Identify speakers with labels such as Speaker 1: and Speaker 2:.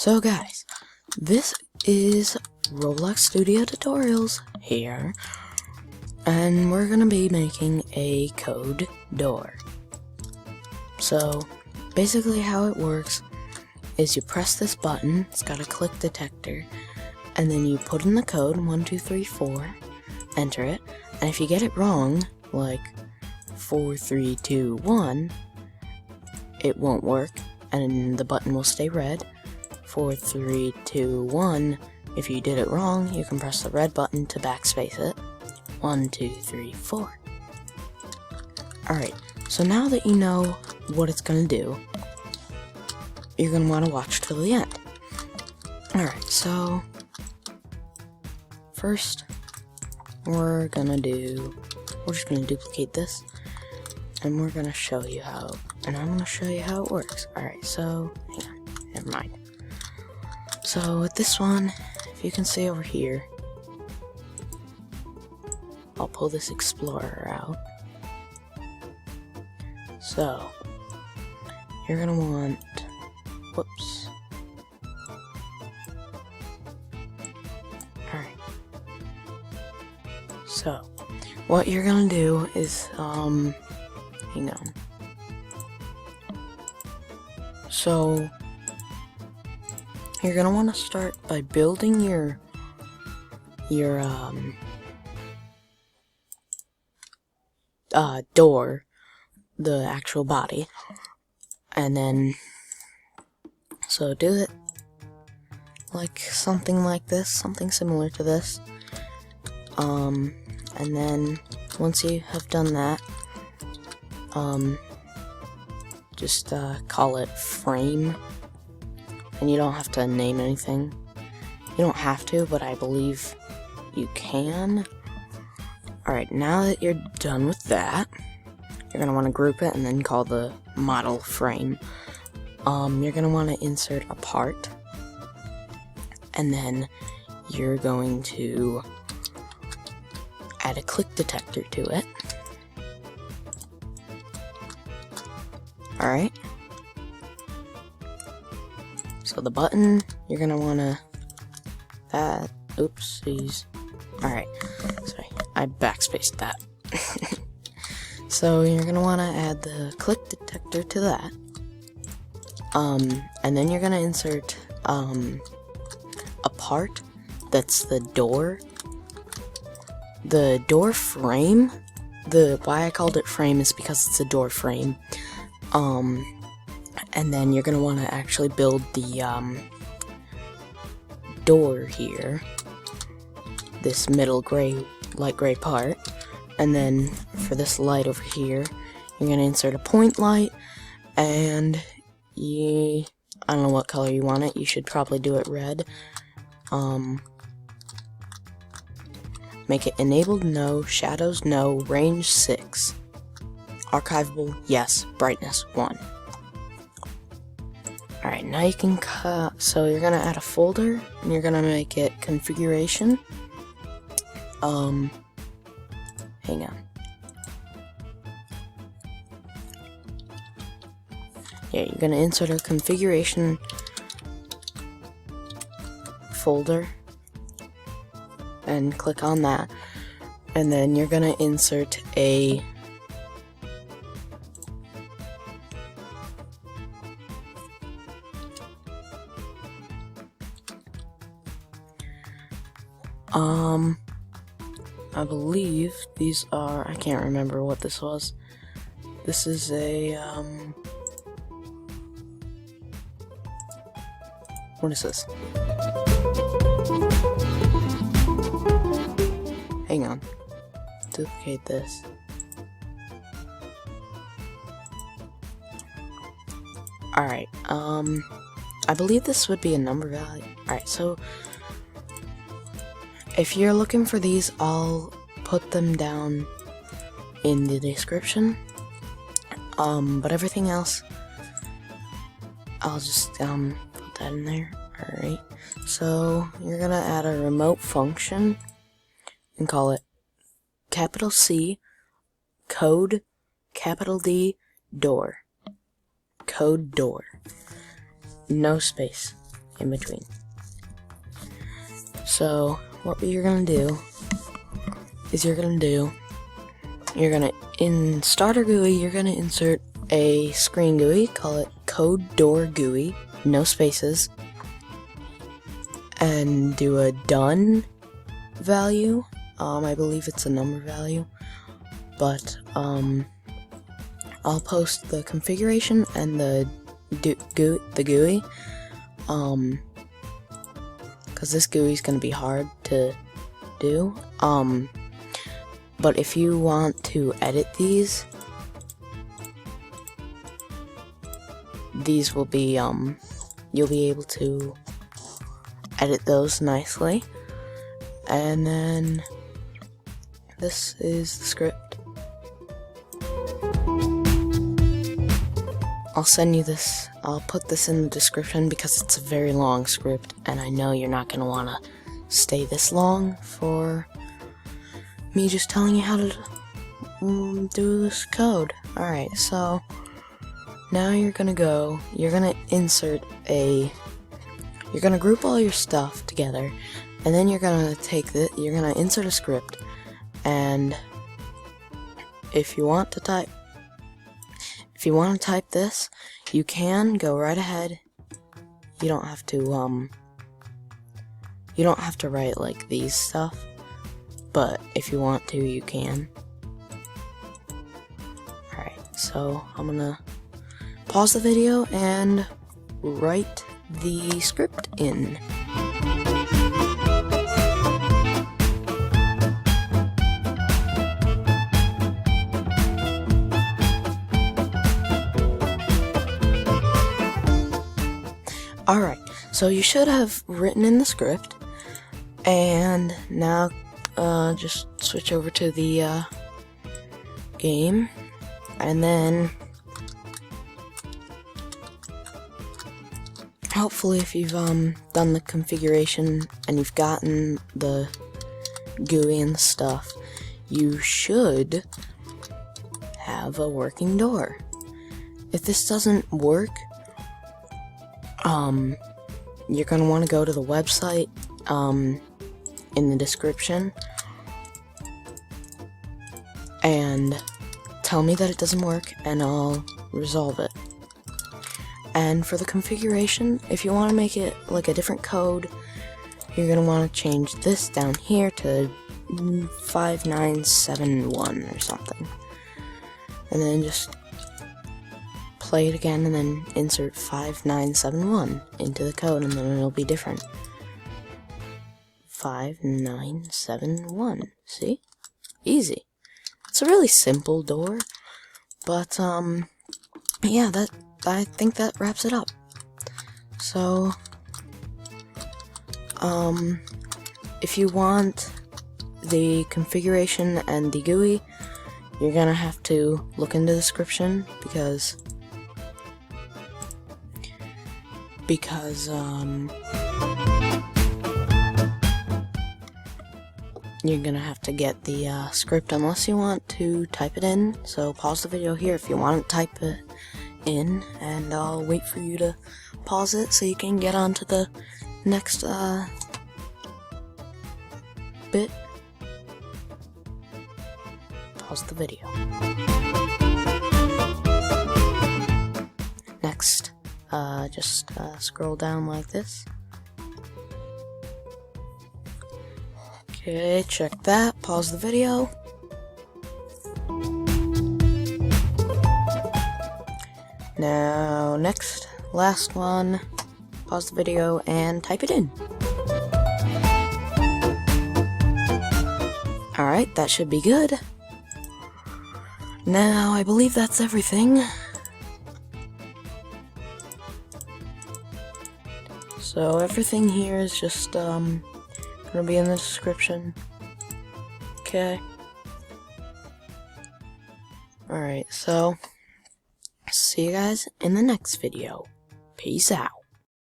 Speaker 1: So guys, this is Roblox Studio Tutorials here, and we're gonna be making a code door. So basically how it works is you press this button, it's got a click detector, and then you put in the code 1234, enter it, and if you get it wrong, like 4321, it won't work and the button will stay red. 4321, if you did it wrong, you can press the red button to backspace it. 1, 2, 3, 4. Alright, so now that you know what it's gonna do, you're gonna want to watch till the end. Alright, so first we're just gonna duplicate this, and we're gonna show you how, and I'm gonna show you how it works. Alright, so hang on, never mind. So with this one, if you can see over here, I'll pull this Explorer out. So you're gonna want, whoops. Alright. So what you're gonna do is, hang on. So you're gonna want to start by building your door, the actual body, and then so do it like something like this, something similar to this, and then once you have done that, just call it frame. And you don't have to name anything. You don't have to, but I believe you can. Alright, now that you're done with that, you're going to want to group it and then call the model frame. You're going to want to insert a part, and then you're going to add a click detector to it. Alright. So the button, you're gonna wanna, oopsies. Alright, sorry, I backspaced that. So you're gonna wanna add the click detector to that. And then you're gonna insert, a part that's the door. The door frame, why I called it frame is because it's a door frame. And then you're going to want to actually build the door here, this middle light gray part, and then for this light over here, you're going to insert a point light, and I don't know what color you want it, you should probably do it red. Make it enabled, no, shadows, no, range 6, archivable, yes, brightness 1. Alright, now you can cut, so you're gonna add a folder, and you're gonna make it configuration. Hang on. Yeah, you're gonna insert a configuration folder, and click on that, and then you're gonna insert a I believe these are, I can't remember what this was. This is a, what is this? Hang on. Duplicate this. Alright, I believe this would be a number value. Alright, so if you're looking for these, I'll put them down in the description. But everything else, I'll just put that in there. Alright, so you're gonna add a remote function and call it capital C, code, capital D, door. Code door. No space. in between. So what you're gonna do is in starter GUI, you're gonna insert a screen GUI, call it code door GUI, no spaces, and do a done value. I believe it's a number value, but I'll post the configuration and the GUI, because this GUI is gonna be hard to do. But if you want to edit these will be you'll be able to edit those nicely. And then this is the script. I'll send you this. I'll put this in the description because it's a very long script, and I know you're not gonna wanna stay this long for me just telling you how to do this code. Alright, so now you're gonna group all your stuff together, and then you're gonna insert a script, and if you want to type this, you can go right ahead. You don't have to write like these stuff, but if you want to, you can. Alright, so I'm gonna pause the video and write the script in. Alright, so you should have written in the script, and now just switch over to the game, and then hopefully if you've done the configuration and you've gotten the GUI and stuff, you should have a working door. If this doesn't work, you're gonna want to go to the website in the description and tell me that it doesn't work, and I'll resolve it. And for the configuration, if you want to make it like a different code, you're gonna want to change this down here to 5971 or something, and then just play it again, and then insert 5971 into the code, and then it'll be different. 5971. See? Easy. It's a really simple door, but yeah, I think that wraps it up. So if you want the configuration and the GUI, you're gonna have to look in the description because you're gonna have to get the script unless you want to type it in. So pause the video here if you want to type it in, and I'll wait for you to pause it so you can get on to the next bit. Pause the video. Next, just scroll down like this. Okay, check that. Pause the video. Now, next, last one. Pause the video and type it in. Alright, that should be good. Now, I believe that's everything. So everything here is just gonna be in the description. Okay. Alright, so see you guys in the next video. Peace out.